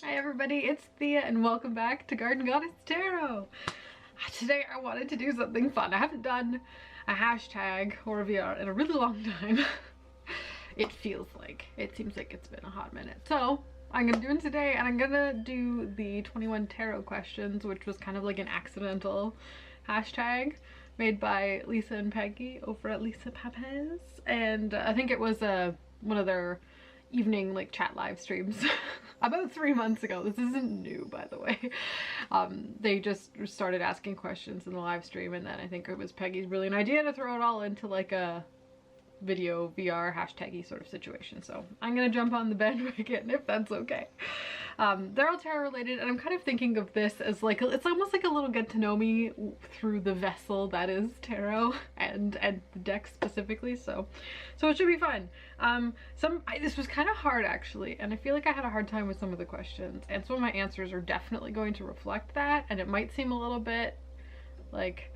Hi everybody, it's Thea and welcome back to Garden Goddess Tarot. Today I wanted to do something fun. I haven't done a hashtag or a VR in a really long time. It seems like it's been a hot minute. So I'm gonna do it today, and I'm gonna do the 21 tarot questions, which was kind of like an accidental hashtag made by Lisa and Peggy over at Lisa Papez. And I think it was one of their evening like chat live streams about 3 months ago. This isn't new, by the way. They just started asking questions in the live stream, and then I think it was Peggy's brilliant idea to throw it all into like a video VR hashtaggy sort of situation. So I'm gonna jump on the bandwagon if that's okay. They're all tarot related, and I'm kind of thinking of this as like it's almost like a little get to know me through the vessel that is tarot and the deck specifically. So it should be fun. This was kind of hard actually, and I feel like I had a hard time with some of the questions, and some of my answers are definitely going to reflect that, and it might seem a little bit like,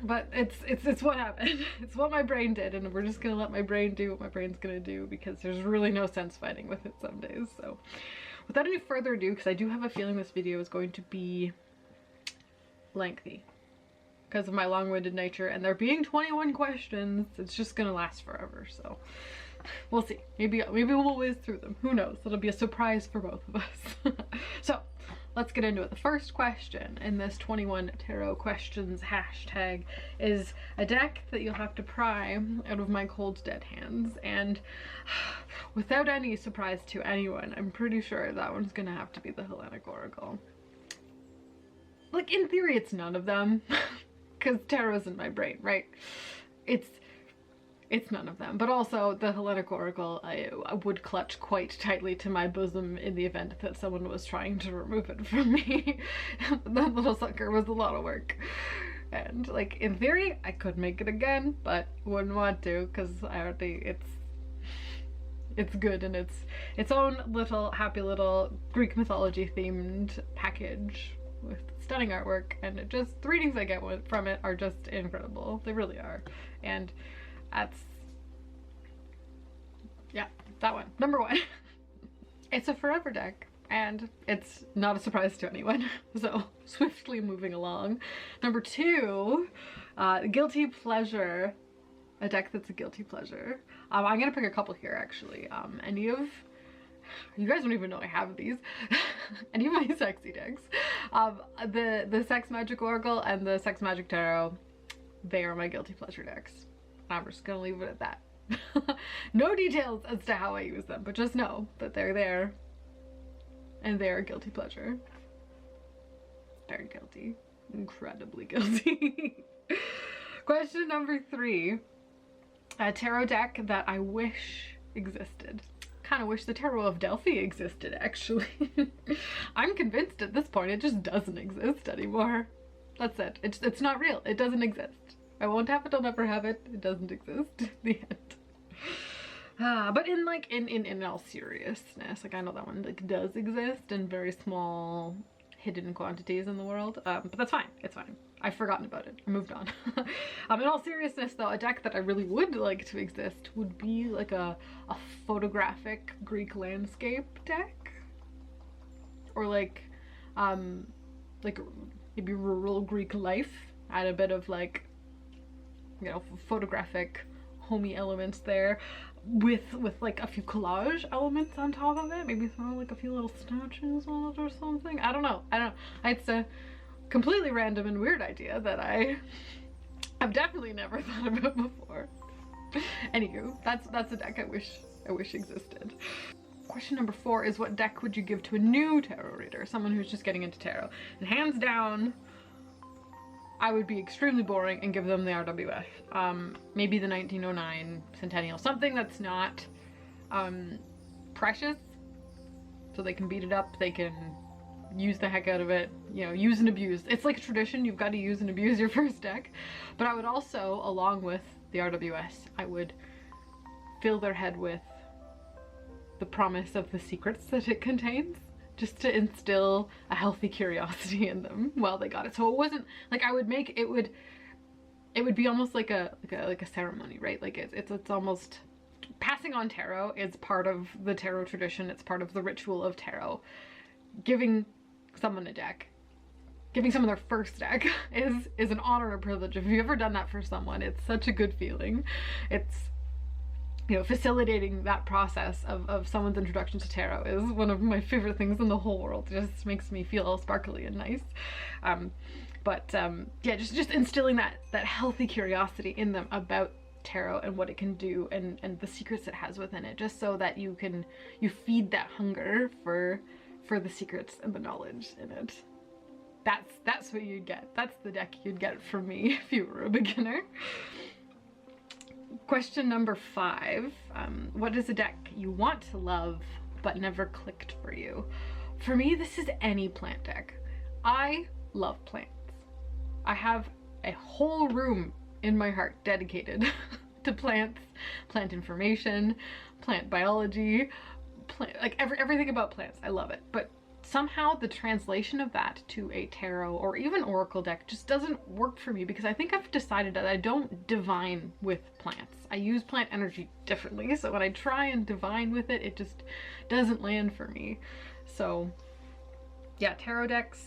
but it's what happened. It's what my brain did, and we're just gonna let my brain do what my brain's gonna do, because there's really no sense fighting with it some days. So without any further ado, because I do have a feeling this video is going to be lengthy because of my long-winded nature, and there being 21 questions, it's just gonna last forever. So we'll see. Maybe we'll whiz through them. Who knows? It'll be a surprise for both of us. So let's get into it. The first question in this 21 tarot questions hashtag is a deck that you'll have to pry out of my cold dead hands, and without any surprise to anyone, I'm pretty sure that one's gonna have to be the Hellenic Oracle. Like, in theory it's none of them because tarot's in my brain, right? It's none of them, but also the Hellenic Oracle I would clutch quite tightly to my bosom in the event that someone was trying to remove it from me. That little sucker was a lot of work. And like, in theory, I could make it again, but wouldn't want to, because I already, it's good, and it's its own little happy little Greek mythology themed package with stunning artwork, and it just, the readings I get from it are just incredible. They really are. And that's, yeah, that one. Number one. It's a forever deck, and it's not a surprise to anyone. So swiftly moving along. Number two, guilty pleasure. A deck that's a guilty pleasure. I'm gonna pick a couple here actually. Any of, you guys don't even know I have these. Any of my sexy decks. The Sex Magic Oracle and the Sex Magic Tarot, they are my guilty pleasure decks. I'm just gonna leave it at that. No details as to how I use them, but just know that they're there and they're a guilty pleasure. Very guilty. Incredibly guilty. Question number three. A tarot deck that I wish existed. Kind of wish the Tarot of Delphi existed, actually. I'm convinced at this point it just doesn't exist anymore. That's it. It's not real. It doesn't exist. I won't have it, I'll never have it. It doesn't exist. The end. But in all seriousness, like, I know that one like does exist in very small hidden quantities in the world, but that's fine. It's fine. I've forgotten about it. I moved on. In all seriousness though, a deck that I really would like to exist would be like a photographic Greek landscape deck, or like maybe rural Greek life, add a bit of like, you know, photographic homey elements there with like a few collage elements on top of it, maybe throw like a few little statues on it or something. I don't know. It's a completely random and weird idea that I've definitely never thought about before. Anywho, that's a deck I wish existed. Question number four is, what deck would you give to a new tarot reader, someone who's just getting into tarot? And hands down, I would be extremely boring and give them the RWS. Maybe the 1909 Centennial, something that's not precious, so they can beat it up, they can use the heck out of it, you know, use and abuse. It's like a tradition, you've got to use and abuse your first deck. But I would also, along with the RWS, I would fill their head with the promise of the secrets that it contains, just to instill a healthy curiosity in them while they got it. So it wasn't like, I would make it would be almost like a ceremony, right? Like it's almost, passing on tarot is part of the tarot tradition. It's part of the ritual of tarot. giving someone a deck, giving someone their first deck is an honor and a privilege. If you've ever done that for someone, it's such a good feeling. It's, you know, facilitating that process of someone's introduction to tarot is one of my favorite things in the whole world. It just makes me feel all sparkly and nice. Yeah, just instilling that healthy curiosity in them about tarot and what it can do and the secrets it has within it, just so that you feed that hunger for the secrets and the knowledge in it. That's what you'd get. That's the deck you'd get from me if you were a beginner. Question number 5. What is a deck you want to love but never clicked for you? For me, this is any plant deck. I love plants. I have a whole room in my heart dedicated to plants, plant information, plant biology, like everything about plants. I love it. But somehow the translation of that to a tarot or even oracle deck just doesn't work for me, because I think I've decided that I don't divine with plants. I use plant energy differently, so when I try and divine with it, it just doesn't land for me. So yeah, tarot decks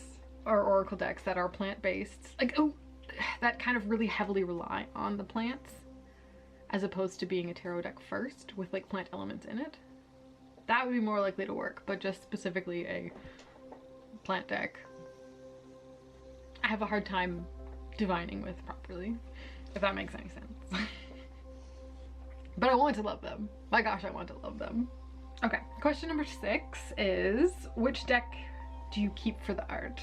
or oracle decks that are plant-based, like, that kind of really heavily rely on the plants as opposed to being a tarot deck first with like plant elements in it, that would be more likely to work. But just specifically a plant deck, I have a hard time divining with properly, if that makes any sense. But I want to love them. My gosh, I want to love them. Okay, question number 6 is, which deck do you keep for the art?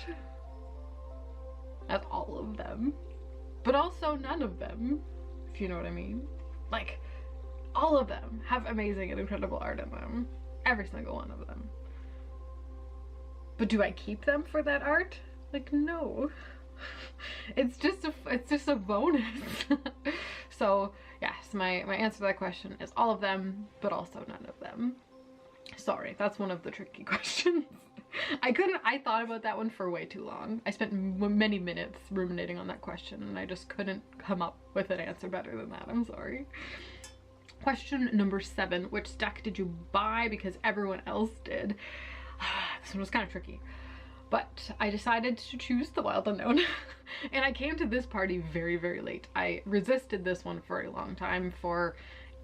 That's all of them, but also none of them, if you know what I mean. Like, all of them have amazing and incredible art in them. Every single one of them. But do I keep them for that art? Like, no. It's just a bonus. So yes, my answer to that question is all of them, but also none of them. Sorry, that's one of the tricky questions. I thought about that one for way too long. I spent many minutes ruminating on that question and I just couldn't come up with an answer better than that. I'm sorry. Question number 7, which deck did you buy because everyone else did? This one was kind of tricky, but I decided to choose the Wild Unknown. And I came to this party very, very late. I resisted this one for a long time for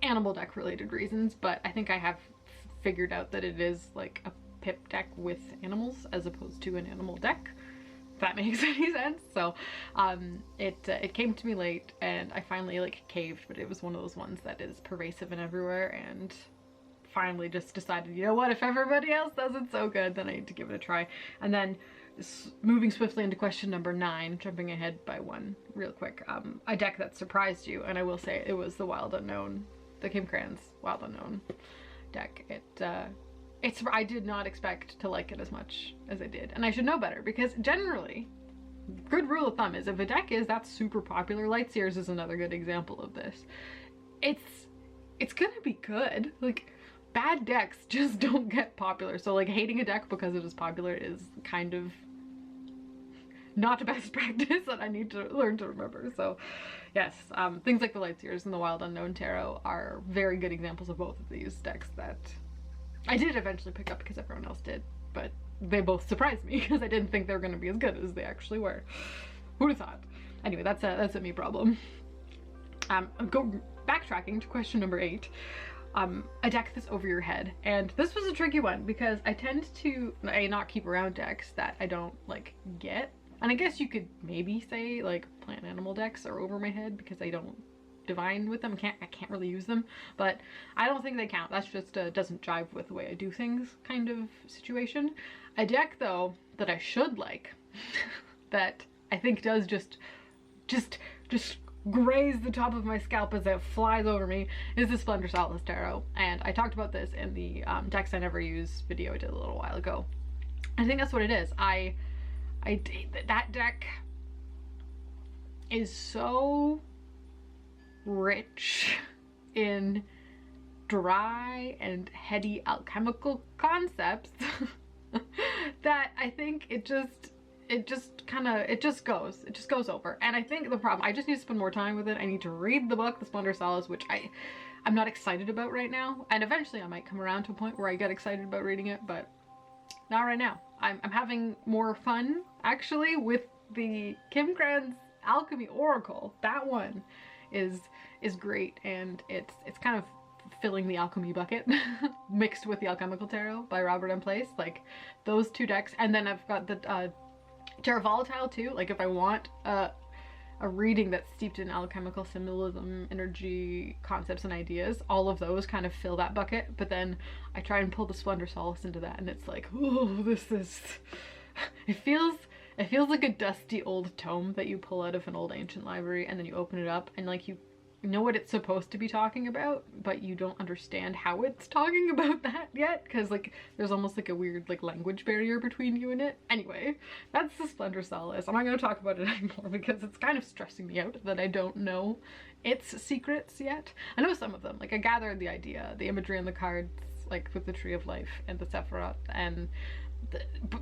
animal deck related reasons, but I think I have figured out that it is like a pip deck with animals as opposed to an animal deck, if that makes any sense. So it came to me late and I finally like caved, but it was one of those ones that is pervasive and everywhere, and finally just decided, you know what, if everybody else does it so good, then I need to give it a try. And then moving swiftly into question number 9, jumping ahead by one real quick, a deck that surprised you, and I will say it was the Wild Unknown, the Kim Kranz Wild Unknown deck. I did not expect to like it as much as I did, and I should know better, because generally, good rule of thumb is if a deck is that super popular, Lightseers is another good example of this, it's gonna be good. Like, bad decks just don't get popular, so like hating a deck because it is popular is kind of not a best practice that I need to learn to remember. So yes, things like the Lightseers and the Wild Unknown Tarot are very good examples of both of these decks that I did eventually pick up because everyone else did, but they both surprised me because I didn't think they were going to be as good as they actually were. Who'd have thought? Anyway, that's a me problem. Go backtracking to question number 8. A deck that's over your head, and this was a tricky one because I tend to not keep around decks that I don't like get, and I guess you could maybe say like plant animal decks are over my head because I don't divine with them. I can't really use them, but I don't think they count. That's just doesn't jive with the way I do things kind of situation. A deck though that I should like that I think does just graze the top of my scalp as it flies over me is the Splendor Solace Tarot, and I talked about this in the decks I never use video I did a little while ago. I think that's what it is. That deck is so rich in dry and heady alchemical concepts that I think it just goes over. And I think the problem, I just need to spend more time with it. I need to read the book, The Splendor Solace, which I'm not excited about right now. And eventually I might come around to a point where I get excited about reading it, but not right now. I'm having more fun actually with the Kim Kran's Alchemy Oracle. That one is great, and it's kind of filling the alchemy bucket mixed with the Alchemical Tarot by Robert M. Place. Like those two decks, and then I've got the Tarot Volatile too. Like if I want a reading that's steeped in alchemical symbolism, energy, concepts, and ideas, all of those kind of fill that bucket. But then I try and pull the Splendor Solace into that, and it's like, oh, this is, it feels like a dusty old tome that you pull out of an old ancient library, and then you open it up and like you know what it's supposed to be talking about, but you don't understand how it's talking about that yet, because like there's almost like a weird like language barrier between you and it. Anyway, that's the Splendor Solace. I'm not going to talk about it anymore because it's kind of stressing me out that I don't know its secrets yet. I know some of them, like I gathered the idea, the imagery on the cards, like with the Tree of Life and the Sephiroth, and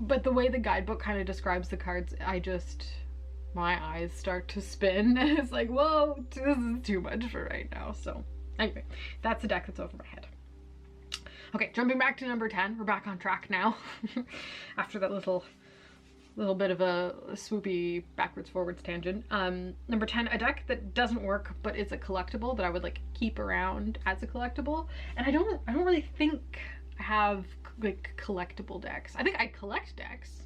but the way the guidebook kind of describes the cards, my eyes start to spin, and it's like, whoa, this is too much for right now. So anyway, that's a deck that's over my head. Okay, jumping back to number 10, we're back on track now. After that little bit of a swoopy backwards forwards tangent. Number 10, a deck that doesn't work, but it's a collectible that I would like keep around as a collectible. And I don't really think I have like collectible decks. I think I collect decks,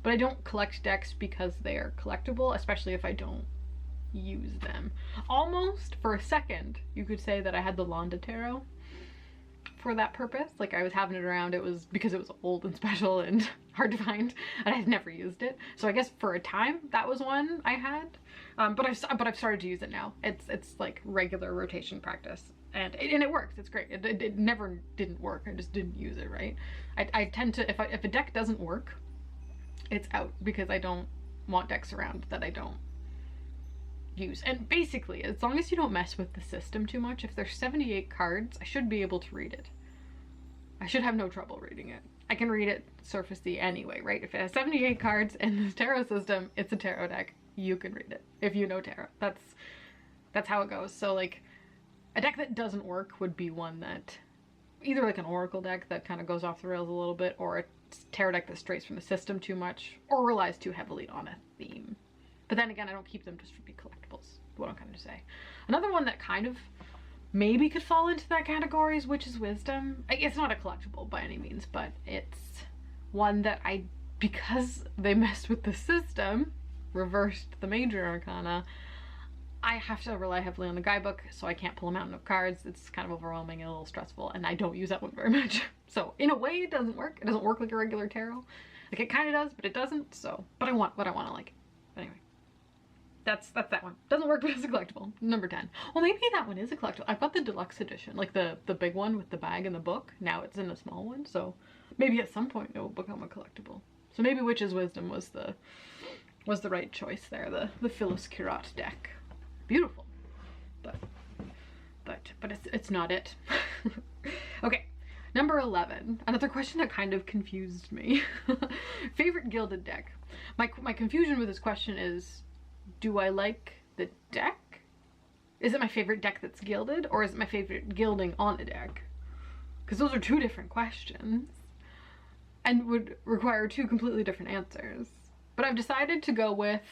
but I don't collect decks because they are collectible, especially if I don't use them. Almost for a second, you could say that I had the Londa Tarot for that purpose. Like I was having it around, it was because it was old and special and hard to find, and I had never used it. So I guess for a time that was one I had, but I've started to use it now. It's like regular rotation practice, and it works. It's great. It never didn't work. I just didn't use it right. I tend to, if a deck doesn't work, it's out, because I don't want decks around that I don't use. And basically, as long as you don't mess with the system too much, if there's 78 cards, I should be able to read it. I should have no trouble reading it. I can read it surfacey anyway, right? If it has 78 cards in the tarot system, it's a tarot deck. You can read it if you know tarot. That's how it goes. So like a deck that doesn't work would be one that either like an oracle deck that kind of goes off the rails a little bit, or a tarot deck that strays from the system too much, or relies too heavily on a theme. But then again, I don't keep them just to be collectibles, what I'm kind of say. Another one that kind of maybe could fall into that category is Witch's Wisdom. It's not a collectible by any means, but it's one that because they messed with the system, reversed the major arcana, I have to rely heavily on the guidebook, so I can't pull a mountain of cards. It's kind of overwhelming and a little stressful, and I don't use that one very much. So in a way, it doesn't work. It doesn't work like a regular tarot. Like it kind of does, but it doesn't. So, but I want what I want to like it. But anyway, that's that one. Doesn't work, but it's a collectible. Number 10. Well, maybe that one is a collectible. I've got the deluxe edition, like the big one with the bag and the book. Now it's in a small one, so maybe at some point it will become a collectible. So maybe Witch's Wisdom was the right choice there. The Phyllis Curate deck. Beautiful, but it's not it. Okay, number 11, another question that kind of confused me. Favorite gilded deck. My confusion with this question is, do I like the deck? Is it my favorite deck that's gilded, or is it my favorite gilding on a deck? Because those are two different questions and would require two completely different answers. But I've decided to go with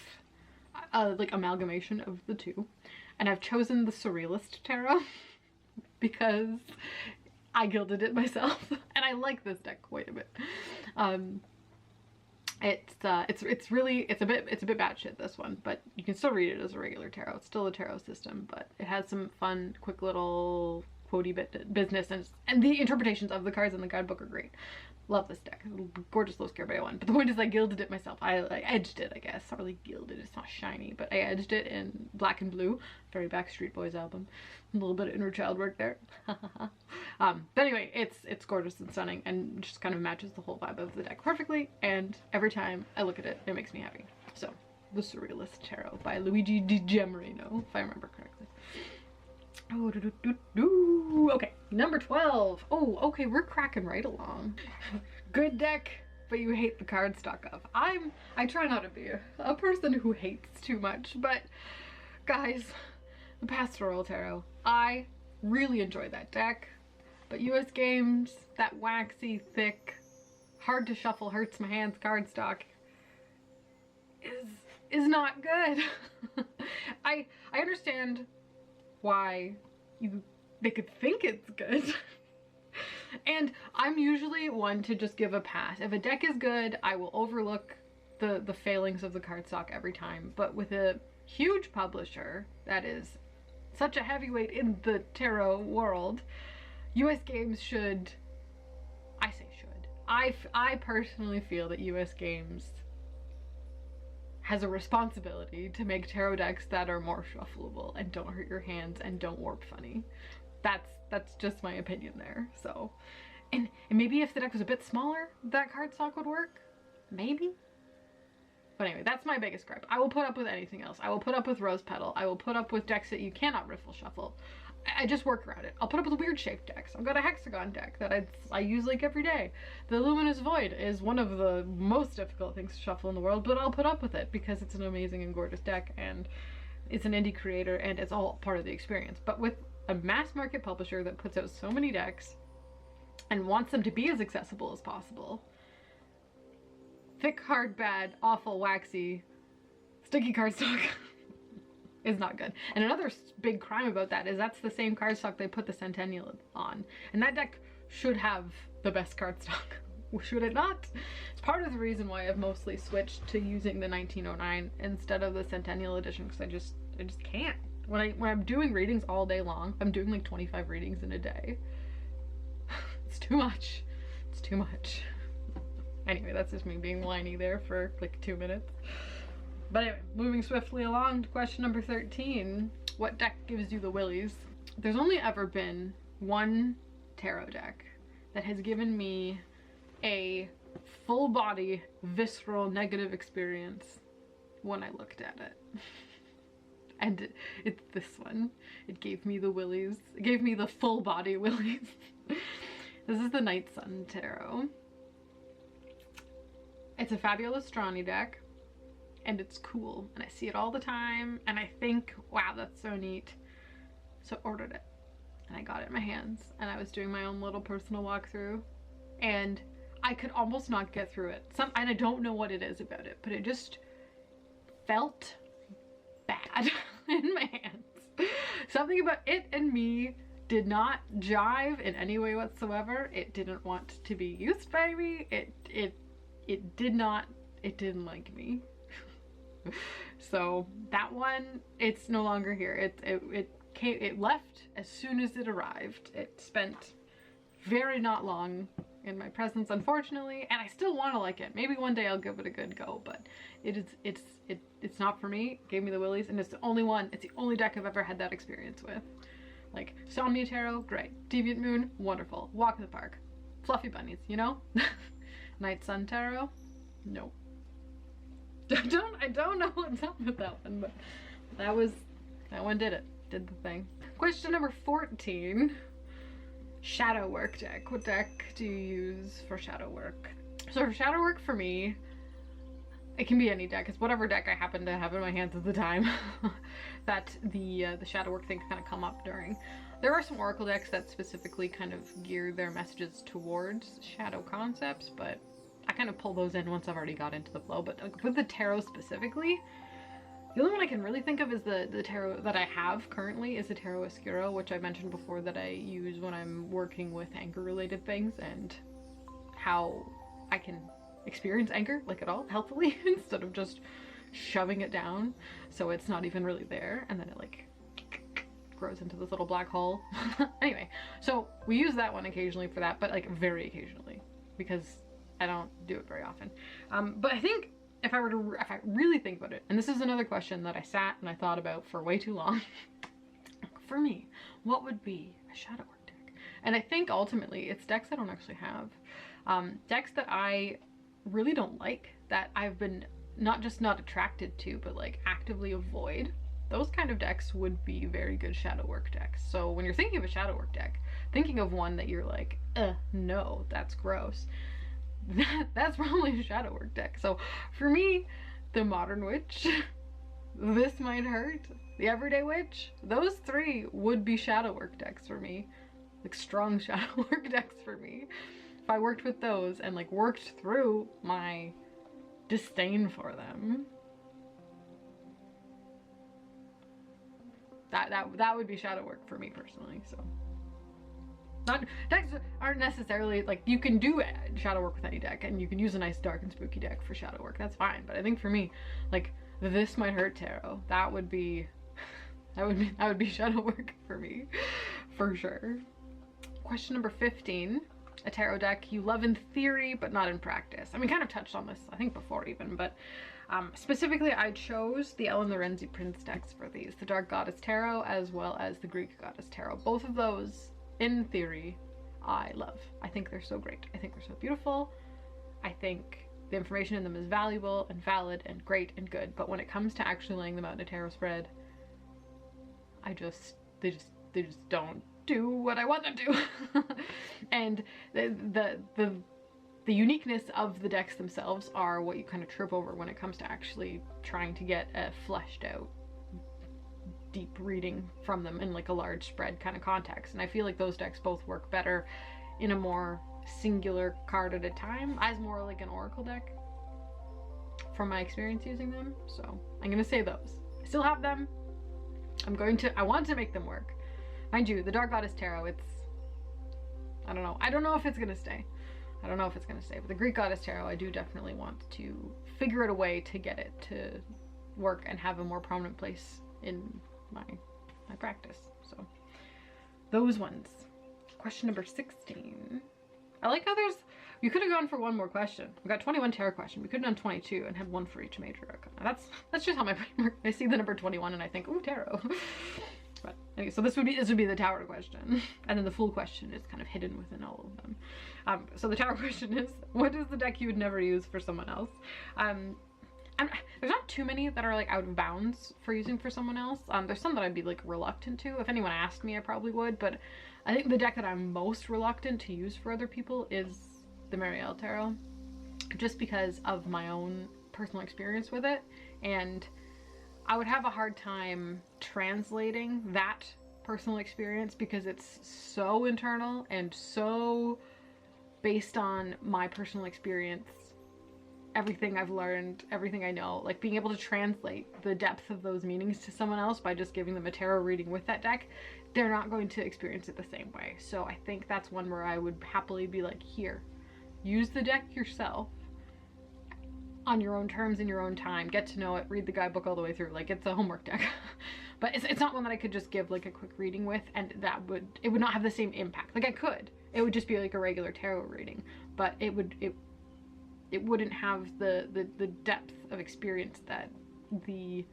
like amalgamation of the two, and I've chosen the Surrealist Tarot because I gilded it myself and I like this deck quite a bit. It's a bit batshit, this one, but you can still read it as a regular tarot. It's still a tarot system, but it has some fun, quick little quotey bit business, and the interpretations of the cards in the guidebook are great. Love this deck. Gorgeous low scare by one. But the point is I gilded it myself. I edged it, I guess. Not really gilded, it's not shiny, but I edged it in black and blue. Very Backstreet Boys album. A little bit of inner child work there. But anyway, it's gorgeous and stunning, and just kind of matches the whole vibe of the deck perfectly, and every time I look at it, it makes me happy. So, the Surrealist Tarot by Luigi Di Gemmarino, if I remember correctly. Oh, okay, number 12. Oh, okay, we're cracking right along. Good deck, but you hate the cardstock of. I try not to be a person who hates too much, but guys, the Pastoral Tarot, I really enjoy that deck, but US Games, that waxy, thick, hard to shuffle, hurts my hands cardstock is not good. I understand why they could think it's good. And I'm usually one to just give a pass. If a deck is good, I will overlook the failings of the cardstock every time. But with a huge publisher that is such a heavyweight in the tarot world, US Games should, I say should, I personally feel that US Games has a responsibility to make tarot decks that are more shuffleable and don't hurt your hands and don't warp funny. That's just my opinion there. So, and maybe if the deck was a bit smaller, that cardstock would work. Maybe. But anyway, that's my biggest gripe. I will put up with anything else. I will put up with rose petal. I will put up with decks that you cannot riffle shuffle. I just work around it. I'll put up with weird shaped decks. I've got a hexagon deck that I use like every day. The Luminous Void is one of the most difficult things to shuffle in the world, but I'll put up with it because it's an amazing and gorgeous deck, and it's an indie creator, and it's all part of the experience. But with a mass market publisher that puts out so many decks and wants them to be as accessible as possible, thick, hard, bad, awful, waxy, sticky cardstock is not good. And another big crime about that is that's the same cardstock they put the Centennial on. And that deck should have the best cardstock. Should it not? It's part of the reason why I've mostly switched to using the 1909 instead of the Centennial edition, because I just can't. When I'm doing readings all day long, I'm doing like 25 readings in a day. It's too much. It's too much. Anyway, that's just me being whiny there for like 2 minutes. But anyway, moving swiftly along to question number 13. What deck gives you the willies? There's only ever been one tarot deck that has given me a full body, visceral, negative experience when I looked at it. And it's this one. It gave me the willies. It gave me the full body willies. This is the Night Sun Tarot. It's a fabulous Strani deck, and it's cool, and I see it all the time, and I think, wow, that's so neat. So I ordered it, and I got it in my hands, and I was doing my own little personal walkthrough, and I could almost not get through it. And I don't know what it is about it, but it just felt bad in my hands. Something about it and me did not jive in any way whatsoever. It didn't want to be used by me. It didn't like me. So that one, it's no longer here. It left as soon as it arrived. It spent very not long in my presence, unfortunately, and I still want to like it. Maybe one day I'll give it a good go, but it's not for me. It gave me the willies, and it's the only one. It's the only deck I've ever had that experience with. Like Somnia Tarot, great. Deviant Moon, wonderful. Walk in the Park, fluffy bunnies, you know. Night Sun Tarot, no. I don't know what's up with that one, but that one did the thing. Question number 14. Shadow work deck. What deck do you use for shadow work? So for shadow work, for me, it can be any deck. It's whatever deck I happen to have in my hands at the time that the shadow work things kind of come up during. There are some oracle decks that specifically kind of gear their messages towards shadow concepts, but I kind of pull those in once I've already got into the flow. But with the tarot specifically, the only one I can really think of is the tarot that I have currently is the Tarot Oscuro, which I mentioned before that I use when I'm working with anger related things, and how I can experience anger like at all healthily instead of just shoving it down so it's not even really there, and then it like grows into this little black hole. Anyway, so we use that one occasionally for that, but like very occasionally because I don't do it very often. But I think if I really think about it, and this is another question that I sat and I thought about for way too long, for me, what would be a shadow work deck? And I think ultimately it's decks I don't actually have. Decks that I really don't like, that I've been not just not attracted to, but like actively avoid. Those kind of decks would be very good shadow work decks. So when you're thinking of a shadow work deck, thinking of one that you're like, no, that's gross. That's probably a shadow work deck. So for me, the Modern Witch, This Might Hurt, the Everyday Witch, those three would be shadow work decks for me. Like strong shadow work decks for me. if I worked with those and like worked through my disdain for them, that would be shadow work for me personally. So decks aren't necessarily like, you can do shadow work with any deck and you can use a nice dark and spooky deck for shadow work, that's fine. But I think for me, like, this might hurt tarot, that would be shadow work for me for sure. Question number 15. A tarot deck you love in theory but not in practice. I mean, kind of touched on this I think before even, but specifically I chose the Ellen Lorenzi Prince decks for these, the Dark Goddess Tarot as well as the Greek Goddess Tarot. Both of those in theory I love. I think they're so great. I think they're so beautiful. I think the information in them is valuable and valid and great and good, but when it comes to actually laying them out in a tarot spread, they just don't do what I want them to. And the uniqueness of the decks themselves are what you kind of trip over when it comes to actually trying to get a fleshed out deep reading from them in like a large spread kind of context. And I feel like those decks both work better in a more singular card at a time, as more like an oracle deck from my experience using them. So I'm gonna say those. I still have them. I want to make them work. Mind you, the Dark Goddess Tarot, I don't know if it's gonna stay. I don't know if it's gonna stay, but the Greek Goddess Tarot, I do definitely want to figure out a way to get it to work and have a more prominent place in my practice. So those ones. Question number 16. I like how we could have gone for one more question. We got 21 tarot questions. We could have done 22 and had one for each major arcana. That's just how my brain works. I see the number 21 and I think, ooh, tarot. But anyway, so this would be the tarot question, and then the full question is kind of hidden within all of them. So the tarot question is, what is the deck you would never use for someone else? There's not too many that are like out of bounds for using for someone else. There's some that I'd be like reluctant to. If anyone asked me, I probably would, but I think the deck that I'm most reluctant to use for other people is the Marielle Tarot, just because of my own personal experience with it, and I would have a hard time translating that personal experience because it's so internal and so based on my personal experience, everything I've learned, everything I know, like being able to translate the depth of those meanings to someone else by just giving them a tarot reading with that deck, they're not going to experience it the same way. So I think that's one where I would happily be like, here, use the deck yourself on your own terms in your own time, get to know it, read the guidebook all the way through. Like, it's a homework deck. But it's not one that I could just give like a quick reading with, and it would not have the same impact. Like, I could, it would just be like a regular tarot reading, but it wouldn't have the depth of experience that the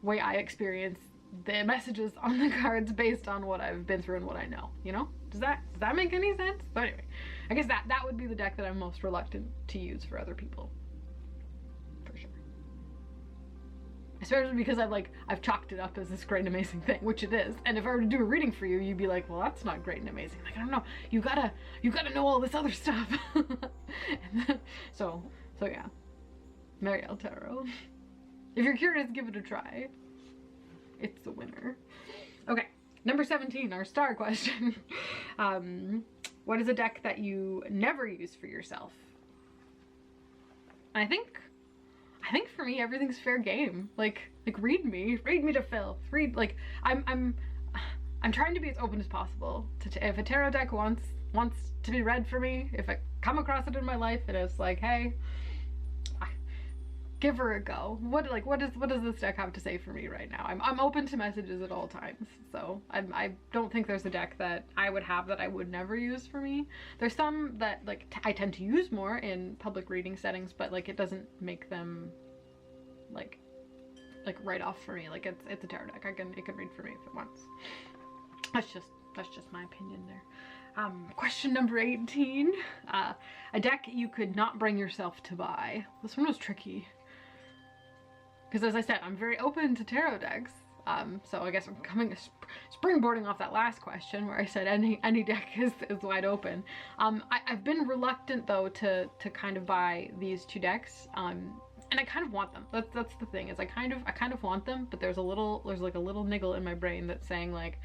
way I experience the messages on the cards based on what I've been through and what I know, you know? Does that make any sense? But anyway, I guess that would be the deck that I'm most reluctant to use for other people. For sure. Especially because I've chalked it up as this great and amazing thing, which it is. And if I were to do a reading for you, you'd be like, well, that's not great and amazing. Like, I don't know, you gotta know all this other stuff. And then, so yeah. Marielle Tarot. If you're curious, give it a try. It's the winner. Okay, number 17, our star question. What is a deck that you never use for yourself? I think for me, everything's fair game. Like read me to fill. Like, I'm trying to be as open as possible. If a tarot deck wants to be read for me, if I come across it in my life and it's like, hey, give her a go. What does this deck have to say for me right now? I'm open to messages at all times. So I don't think there's a deck that I would have that I would never use for me. There's some that I tend to use more in public reading settings, but it doesn't make them like right off for me. Like, it's a tarot deck. It can read for me if it wants. That's just my opinion there. Question number 18. A deck you could not bring yourself to buy. This one was tricky. Because as I said, I'm very open to tarot decks. So I guess I'm springboarding off that last question where I said any deck is wide open. I've been reluctant though to kind of buy these two decks. And I kind of want them. That's the thing, is I kind of want them, but there's like a little niggle in my brain that's saying like,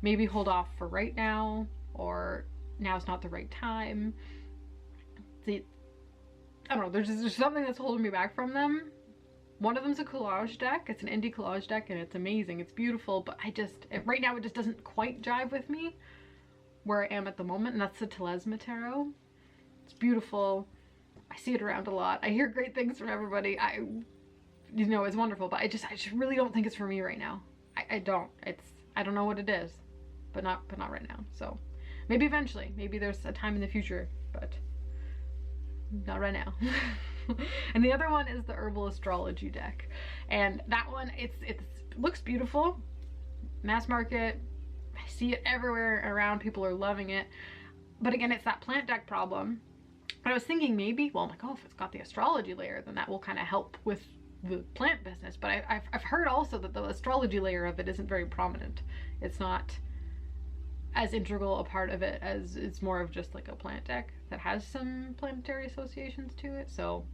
maybe hold off for right now, or now's not the right time. I don't know, there's something that's holding me back from them. One of them's a collage deck. It's an indie collage deck and it's amazing. It's beautiful, but right now it just doesn't quite jive with me where I am at the moment, and that's the Telesma Tarot. It's beautiful. I see it around a lot. I hear great things from everybody. You know, it's wonderful, but I just really don't think it's for me right now. I don't. I don't know what it is, but not right now. So maybe eventually, maybe there's a time in the future, but not right now. And the other one is the Herbal Astrology deck, and that one it looks beautiful, mass market. I see it everywhere around. People are loving it, but again, it's that plant deck problem. But I was thinking maybe, well, I'm like, oh, if it's got the astrology layer, then that will kind of help with the plant business. But I've heard also that the astrology layer of it isn't very prominent. It's not as integral a part of it as it's more of just like a plant deck that has some planetary associations to it. So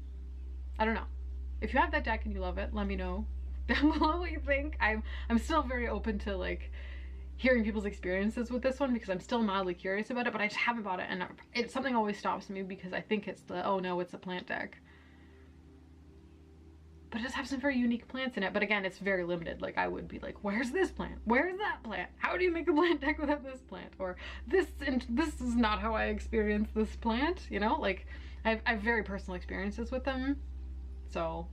I don't know. If you have that deck and you love it, let me know down below what you think. I'm still very open to like hearing people's experiences with this one because I'm still mildly curious about it, but I just haven't bought it, and something always stops me because I think it's the, oh no, it's a plant deck. But it does have some very unique plants in it, but again, it's very limited. Like, I would be like, where's this plant? Where's that plant? How do you make a plant deck without this plant? Or this is not how I experience this plant, you know? Like, I have very personal experiences with them, so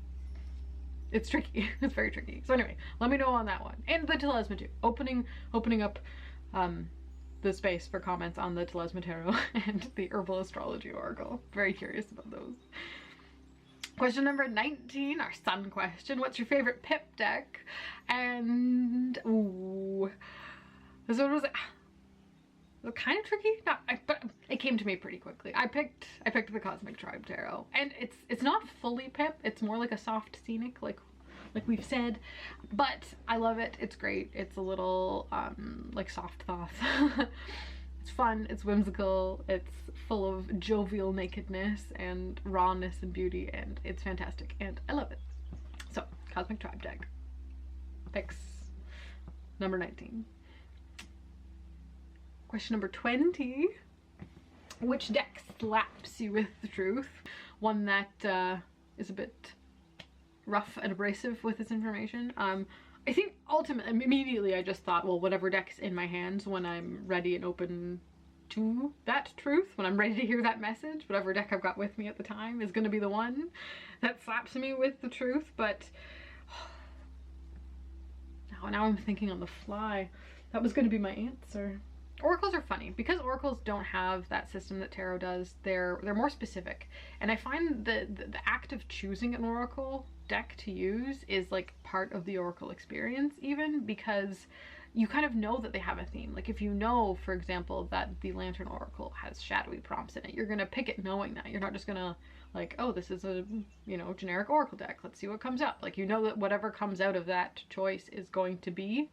it's tricky. It's very tricky. So anyway, let me know on that one. And the Telesma too. Opening up the space for comments on the Telesma Tarot and the Herbal Astrology Oracle. Very curious about those. Question number 19, our sun question. What's your favorite pip deck? And ooh, this one was kind of tricky. But it came to me pretty quickly. I picked the Cosmic Tribe Tarot, and it's not fully pip. It's more like a soft scenic, like we've said. But I love it. It's great. It's a little like soft thoughts. It's fun, it's whimsical, it's full of jovial nakedness and rawness and beauty, and it's fantastic, and I love it. So, Cosmic Tribe deck. Picks number 19. Question number 20. Which deck slaps you with the truth? One that is a bit rough and abrasive with its information. I think ultimately, immediately I just thought, well, whatever deck's in my hands when I'm ready and open to that truth, when I'm ready to hear that message, whatever deck I've got with me at the time is going to be the one that slaps me with the truth. But now I'm thinking on the fly. That was going to be my answer. Oracles are funny because oracles don't have that system that tarot does. They're more specific, and I find the act of choosing an oracle deck to use is like part of the oracle experience, even because you kind of know that they have a theme. Like if you know, for example, that the Lantern Oracle has shadowy prompts in it, you're gonna pick it knowing that. You're not just gonna like, oh, this is a, you know, generic oracle deck, let's see what comes up. Like, you know that whatever comes out of that choice is going to be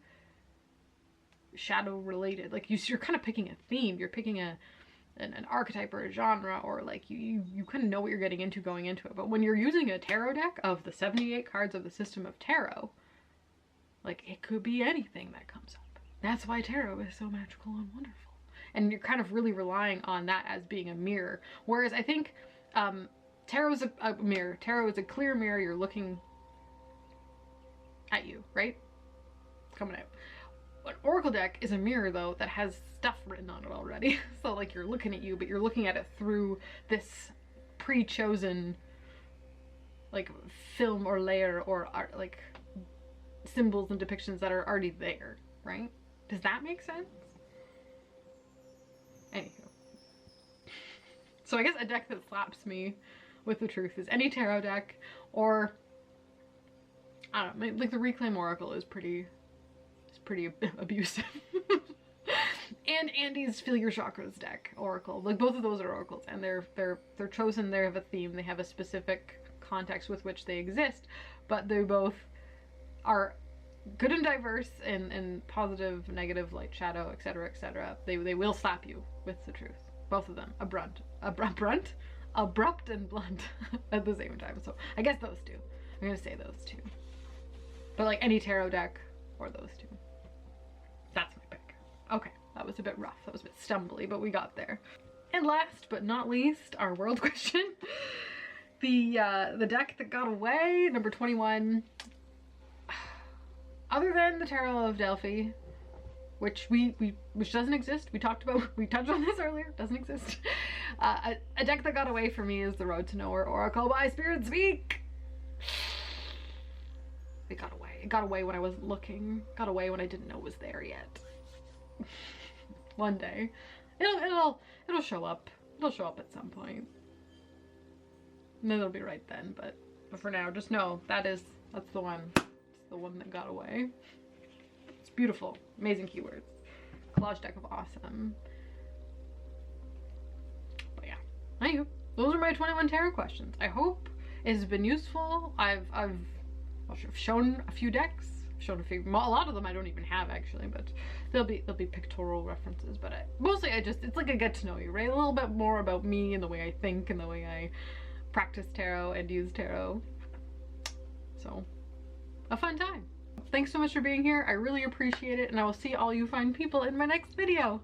shadow related. Like you're kind of picking a theme, you're picking an archetype or a genre, or like you kind of know what you're getting into going into it. But when you're using a tarot deck of the 78 cards of the system of tarot, like it could be anything that comes up. That's why tarot is so magical and wonderful, and you're kind of really relying on that as being a mirror. Whereas I think tarot is a mirror. Tarot is a clear mirror. You're looking at you, right? It's coming out. An oracle deck is a mirror though that has stuff written on it already. So like you're looking at you, but you're looking at it through this pre-chosen like film or layer or art, like symbols and depictions that are already there, right? Does that make sense? Anywho. So I guess a deck that slaps me with the truth is any tarot deck, or I don't know, like the Reclaim Oracle is pretty abusive. And Andy's Feel Your Chakras deck, Oracle. Like both of those are oracles, and they're chosen, they have a theme, they have a specific context with which they exist, but they both are good and diverse in positive, negative, light, shadow, etc., etc. They will slap you with the truth. Both of them. Abrupt and blunt at the same time. So I guess those two. I'm gonna say those two. But like any tarot deck or those two. That's my pick. Okay, that was a bit rough. That was a bit stumbly, but we got there. And last but not least, our world question. The deck that got away, number 21. Other than the Tarot of Delphi, which which doesn't exist. We touched on this earlier, doesn't exist. A deck that got away for me is the Road to Nowhere Oracle by Spirit Speak. It got away. It got away when I wasn't looking. Got away when I didn't know it was there yet. One day. It'll show up. It'll show up at some point. And then it'll be right then, but for now, just know that's the one. It's the one that got away. It's beautiful. Amazing keywords. Collage deck of awesome. But yeah. Anywho, those are my 21 tarot questions. I hope it's been useful. I've shown a few decks. Shown a lot of them I don't even have actually, but there'll be pictorial references. But mostly it's like a get to know you, right? A little bit more about me and the way I think and the way I practice tarot and use tarot. So, a fun time. Thanks so much for being here. I really appreciate it, and I will see all you fine people in my next video.